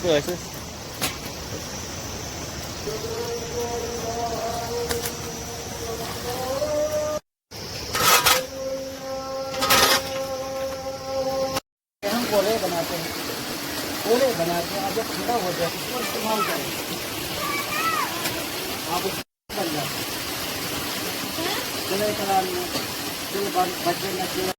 ऐसे हम गोले बनाते हैं, आप जब ठंडा हो जाए उसको इस्तेमाल करें, आप बन जाए चले कला में बच्चे न बना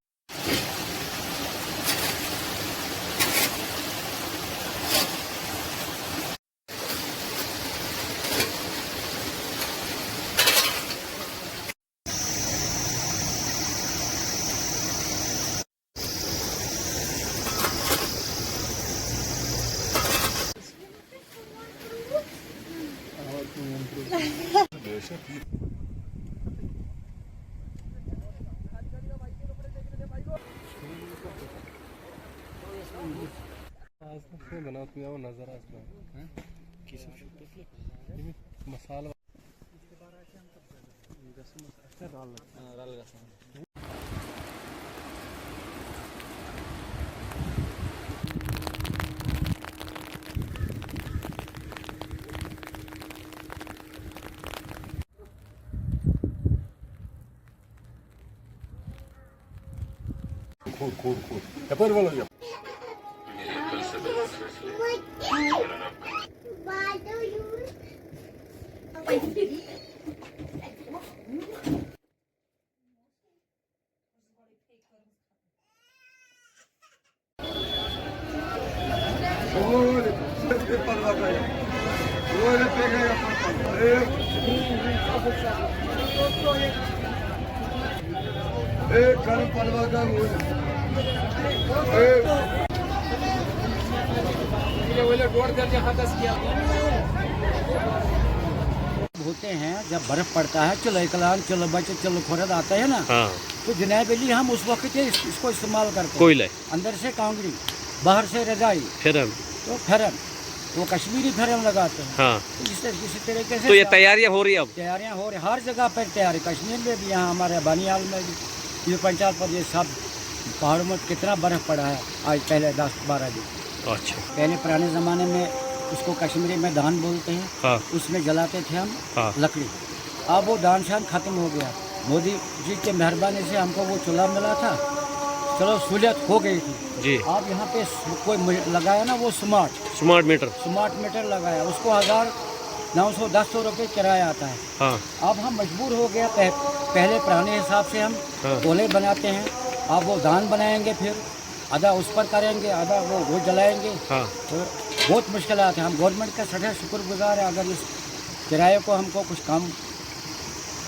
नजर मसाला खूब Depois बोलो जब होते हैं जब बर्फ पड़ता है चलो कलान चलो बच्चे चलो खुरद आता है ना तो जनाब अली हम उस वक्त इसको इस्तेमाल करते हैं कोयला अंदर से कांगड़ी बाहर से रजाई फिरन तो फिरन वो कश्मीरी फिरन लगाते हैं तो इसी तरीके से तो ये तैयारियां हो रही है अब तैयारियां हो रही हर जगह पर तैयारी कश्मीर में भी यहाँ हमारे बानियाल में भी ये पंचायत पर ये सब पहाड़ों में कितना बर्फ पड़ा है आज पहले 10-12 दिन अच्छा पहले पुराने ज़माने में उसको कश्मीरी में दान बोलते हैं उसमें जलाते थे हम लकड़ी अब वो दान शान ख़त्म हो गया मोदी जी के मेहरबानी से हमको वो चूल्हा मिला था चलो सहूलियत हो गई थी जी अब यहाँ पे कोई लगाया ना वो स्मार्ट मीटर लगाया उसको 1910 रुपये किराया आता है अब हम मजबूर हो गया पहले पुराने हिसाब से हम गोले बनाते हैं अब वो दान बनाएंगे फिर आधा उस पर करेंगे आधा वो जलाएंगे तो बहुत मुश्किल आते हैं हम गवर्नमेंट का सदा शुक्रगुजार है अगर इस किराए को हमको कुछ कम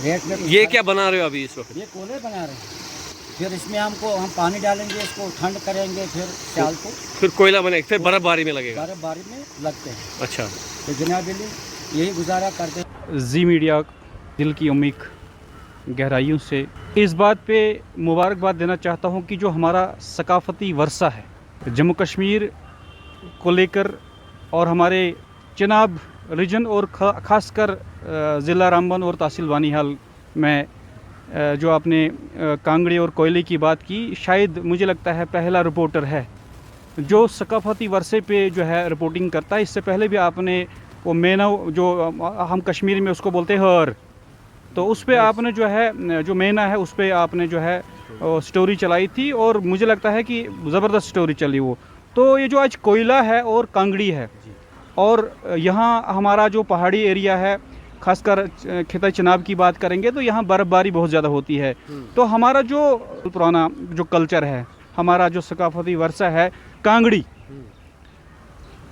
रेट में ये क्या बना रहे हो अभी इस वक्त ये कोले बना रहे हैं फिर इसमें हम पानी डालेंगे इसको ठंड करेंगे फिर साल को फिर कोयला बनेगा फिर बर्फबारी में लगेगा बर्फबारी में लगते हैं अच्छा तो जनाब यही गुजारा करते हैं जी मीडिया दिल की उम्मीद गहराइयों से इस बात पे मुबारकबाद देना चाहता हूँ कि जो हमारा सकाफ़ती वर्सा है जम्मू कश्मीर को लेकर और हमारे चिनाब रीजन और ख़ासकर ज़िला रामबन और तहसील बानीहाल में जो आपने कांगड़ी और कोयले की बात की, शायद मुझे लगता है पहला रिपोर्टर है जो सकाफती वर्षे पे जो है रिपोर्टिंग करता है। इससे पहले भी आपने वो मेना जो हम कश्मीर में उसको बोलते हैं हर, तो उस पर आपने जो है जो मेना है उस पर आपने जो है स्टोरी चलाई थी और मुझे लगता है कि ज़बरदस्त स्टोरी चली वो। तो ये जो आज कोयला है और कांगड़ी है और यहाँ हमारा जो पहाड़ी एरिया है, खासकर खेता चिनाब की बात करेंगे तो यहाँ बर्फ़बारी बहुत ज़्यादा होती है। तो हमारा जो पुराना जो कल्चर है, हमारा जो सकाफती वर्षा है कांगड़ी,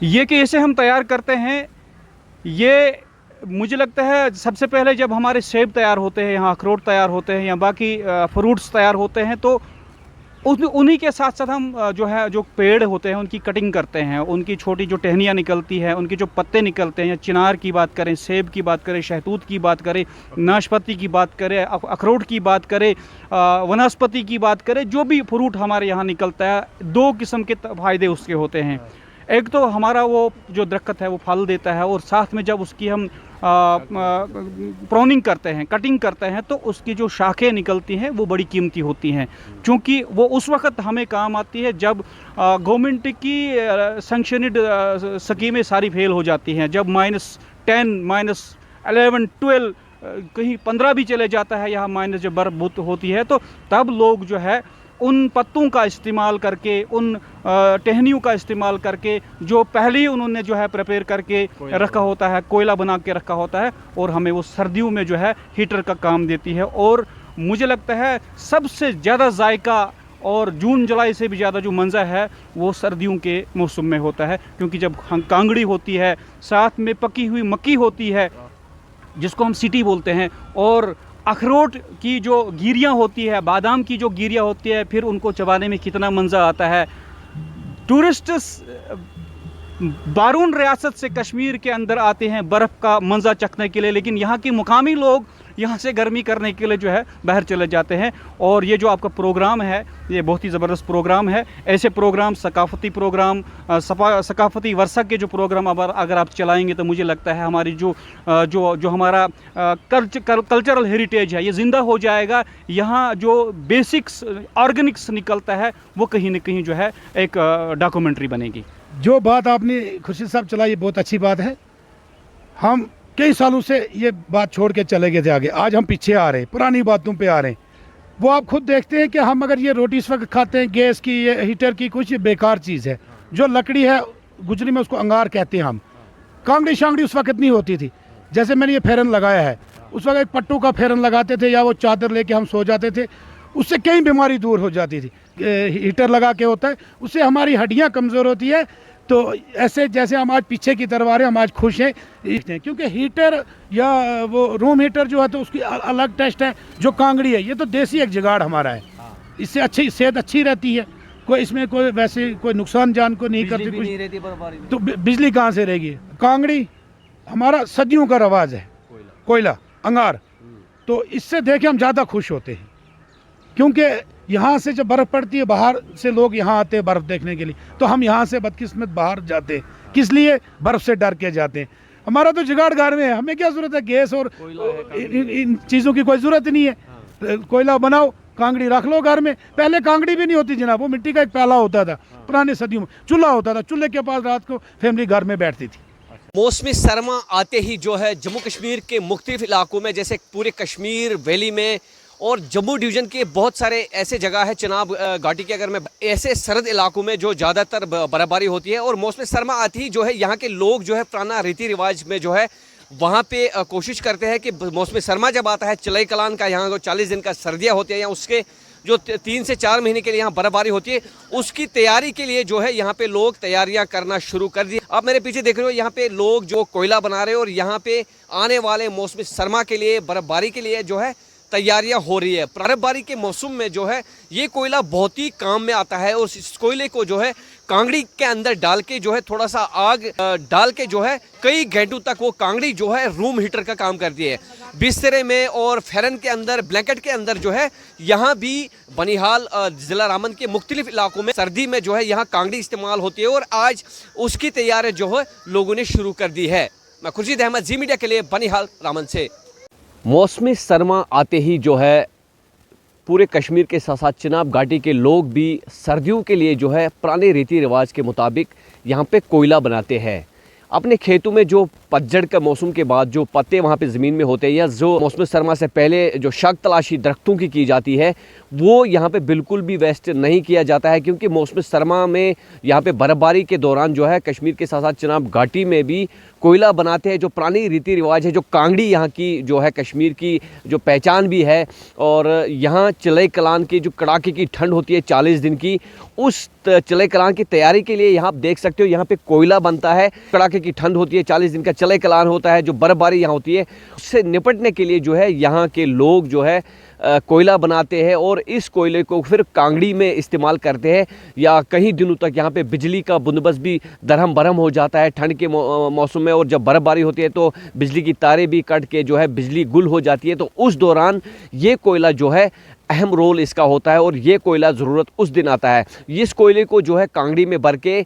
ये कैसे हम तैयार करते हैं, ये मुझे लगता है सबसे पहले जब हमारे सेब तैयार होते हैं, यहाँ अखरोट तैयार होते हैं या बाकी फ्रूट्स तैयार होते हैं, तो उन्हीं के साथ साथ हम जो है जो पेड़ होते हैं उनकी कटिंग करते हैं, उनकी छोटी जो टहनियाँ निकलती हैं, उनके जो पत्ते निकलते हैं, या चिनार की बात करें, सेब की बात करें, शहतूत की बात करें, नाशपाती की बात करें, अखरोट की बात करें, वनस्पति की बात करें, जो भी फ्रूट हमारे यहाँ निकलता है, दो किस्म के फ़ायदे उसके होते हैं। एक तो हमारा वो जो दरख्त है वो फल देता है और साथ में जब उसकी हम प्रोनिंग करते हैं, कटिंग करते हैं, तो उसकी जो शाखें निकलती हैं वो बड़ी कीमती होती हैं, क्योंकि वो उस वक्त हमें काम आती है जब गवर्नमेंट की सैंक्शनड स्कीमें सारी फेल हो जाती हैं, जब -10, -11, 12 कहीं 15 भी चले जाता है, यहाँ माइनस जब बर्फ होती है, तो तब लोग जो है उन पत्तों का इस्तेमाल करके, उन टहनियों का इस्तेमाल करके, जो पहले ही उन्होंने जो है प्रिपेयर करके रखा होता है, कोयला बना के रखा होता है, और हमें वो सर्दियों में जो है हीटर का काम देती है। और मुझे लगता है सबसे ज़्यादा जायका और जून जुलाई से भी ज़्यादा जो मंज़र है वो सर्दियों के मौसम में होता है, क्योंकि जब कांगड़ी होती है, साथ में पकी हुई मक्की होती है जिसको हम सीटी बोलते हैं, और अखरोट की जो गिरियाँ होती है, बादाम की जो गिरियाँ होती है, फिर उनको चबाने में कितना मज़ा आता है। टूरिस्ट बारून रियासत से कश्मीर के अंदर आते हैं बर्फ़ का मज़ा चखने के लिए, लेकिन यहाँ के मुकामी लोग यहाँ से गर्मी करने के लिए जो है बाहर चले जाते हैं। और ये जो आपका प्रोग्राम है ये बहुत ही ज़बरदस्त प्रोग्राम है। ऐसे प्रोग्राम, सकाफती प्रोग्राम, सकाफती वर्षा के जो प्रोग्राम अगर आप चलाएंगे तो मुझे लगता है हमारी जो हमारा कल्चरल हेरिटेज है ये ज़िंदा हो जाएगा। यहाँ जो बेसिक्स ऑर्गेनिक्स निकलता है वो कहीं ना कहीं जो है एक डॉक्यूमेंट्री बनेगी। जो बात आपने खुर्शीद साहब चलाई ये बहुत अच्छी बात है। हम कई सालों से ये बात छोड़ के चले गए थे आगे, आज हम पीछे आ रहे हैं, पुरानी बातों पे आ रहे हैं। वो आप खुद देखते हैं कि हम अगर ये रोटी इस वक्त खाते हैं गैस की, ये हीटर की, कुछ बेकार चीज़ है। जो लकड़ी है गुजरी में उसको अंगार कहते हैं हम। कांगड़ी शांगड़ी उस वक्त नहीं होती थी। जैसे मैंने ये फेरन लगाया है, उस वक्त एक पट्टू का फेरन लगाते थे या वो चादर लेके हम सो जाते थे, उससे कई बीमारी दूर हो जाती थी। हीटर लगा के होता है, उससे हमारी हड्डियाँ कमज़ोर होती है। तो ऐसे जैसे हम आज पीछे की तरफ आ रहे हैं, हम आज खुश हैं क्योंकि हीटर या वो रूम हीटर जो है तो उसकी अलग टेस्ट है। जो कांगड़ी है ये तो देसी एक जुगाड़ हमारा है, इससे अच्छी सेहत अच्छी रहती है, कोई इसमें कोई वैसे कोई नुकसान जान को नहीं करती, कुछ नहीं रहती। तो बिजली कहाँ से रहेगी? कांगड़ी हमारा सदियों का रवाज है, कोयला अंगार। तो इससे देख के हम ज़्यादा खुश होते हैं, क्योंकि यहाँ से जब बर्फ़ पड़ती है, बाहर से लोग यहाँ आते हैं बर्फ़ देखने के लिए, तो हम यहाँ से बदकिस्मत बाहर जाते हैं। किस लिए? बर्फ़ से डर के जाते हैं। हमारा तो जुगाड़ घर में है, हमें क्या ज़रूरत है गैस और इन चीज़ों की कोई ज़रूरत नहीं है। कोयला बनाओ, कांगड़ी रख लो घर में। पहले कांगड़ी भी नहीं होती जनाब, वो मिट्टी का एक प्याला होता था, पुरानी सदियों में चूल्हा होता था, चूल्हे के पास रात को फैमिली घर में बैठती थी। मौसमी सरमा आते ही जो है जम्मू कश्मीर के मुख्तलिफ इलाकों में, जैसे पूरे कश्मीर वैली में और जम्मू डिवीज़न के बहुत सारे ऐसे जगह है, चिनाब घाटी के अगर मैं ऐसे सरद इलाकों में जो ज़्यादातर बर्फबारी होती है, और मौसम सरमा आती ही जो है यहाँ के लोग जो है पुराना रीति रिवाज में जो है वहाँ पे कोशिश करते हैं कि मौसम सरमा जब आता है, चिलाई कलान का यहाँ जो 40 दिन का सर्दियाँ होती है या उसके जो 3 से 4 महीने के लिए यहाँ बर्फबारी होती है, उसकी तैयारी के लिए जो है यहाँ पे लोग तैयारियाँ करना शुरू कर दी। आप मेरे पीछे देख रहे हो, यहाँ पे लोग जो कोयला बना रहे हैं और यहाँ पे आने वाले मौसम सरमा के लिए, बर्फबारी के लिए जो है तैयारियां हो रही है। बर्फबारी के मौसम में जो है ये कोयला बहुत ही काम में आता है और इस कोयले को जो है कांगड़ी के अंदर डाल के जो है थोड़ा सा आग डाल के जो है कई घंटों तक वो कांगड़ी जो है रूम हीटर का काम करती है। बिस्तरे में और फेरन के अंदर, ब्लैंकेट के अंदर जो है यहाँ भी बनिहाल ज़िला रामबन के मुख्तलिफ इलाकों में सर्दी में जो है यहाँ कांगड़ी इस्तेमाल होती है और आज उसकी तैयारी जो है लोगों ने शुरू कर दी है। मैं खुर्शीद अहमद, जी मीडिया के लिए, बनिहाल रामबन से। मौसमी सरमा आते ही जो है पूरे कश्मीर के साथ साथ चिनाब घाटी के लोग भी सर्दियों के लिए जो है पुराने रीति रिवाज के मुताबिक यहाँ पे कोयला बनाते हैं। अपने खेतों में जो पतझड़ का मौसम के बाद जो पत्ते वहाँ पे ज़मीन में होते हैं या जो मौसम सरमा से पहले जो शाख तलाशी दरख्तों की जाती है वो यहाँ पे बिल्कुल भी वेस्ट नहीं किया जाता है, क्योंकि मौसम सरमा में यहाँ पे बर्फबारी के दौरान जो है कश्मीर के साथ साथ चिनाब घाटी में भी कोयला बनाते हैं। जो पुरानी रीति रिवाज है, जो कांगड़ी यहाँ की जो है कश्मीर की जो पहचान भी है, और यहाँ चिलई कलान की जो कड़ाके की ठंड होती है 40 दिन की, उस चिलई कलान की तैयारी के लिए यहाँ आप देख सकते हो यहाँ पे कोयला बनता है। कड़ाके की ठंड होती है, 40 दिन का चिलई कलान होता है, जो बर्फबारी यहाँ होती है उससे निपटने के लिए जो है यहाँ के लोग जो है कोयला बनाते हैं और इस कोयले को फिर कांगड़ी में इस्तेमाल करते हैं। या कई दिनों तक यहाँ पे बिजली का बंदोबस्त भी दरहम बरहम हो जाता है ठंड के मौसम में, और जब बर्फबारी होती है तो बिजली की तारें भी कट के जो है बिजली गुल हो जाती है। तो उस दौरान ये कोयला जो है अहम रोल इसका होता है और ये कोयला ज़रूरत उस दिन आता है। इस कोयले को जो है कांगड़ी में भर के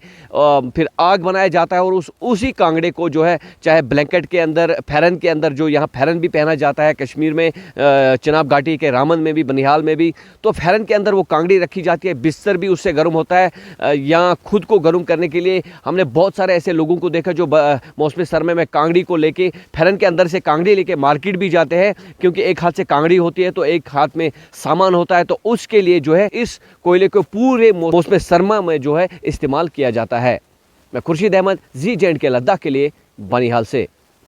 फिर आग बनाया जाता है और उसी कांगड़े को जो है चाहे ब्लैंकेट के अंदर, फेरन के अंदर, जो यहाँ फेरन भी पहना जाता है कश्मीर में, चिनाब घाटी के रामन में भी, बनिहाल में भी, तो फेरन के अंदर वो कांगड़ी रखी जाती है। बिस्तर भी उससे गर्म होता है। यहाँ खुद को गर्म करने के लिए हमने बहुत सारे ऐसे लोगों को देखा जो मौसमी सरमे में कांगड़ी को लेके, फेरन के अंदर से कांगड़ी लेके मार्केट भी जाते हैं, क्योंकि एक हाथ से कांगड़ी होती है तो एक हाथ में सामान होता है। तो उसके लिए जो है इस कोयले को पूरे मौसम सरमा में जो है इस्तेमाल किया जाता है। मैं खुर्शीद अहमद, जी जेंड के लद्दाख के लिए, बनिहाल से।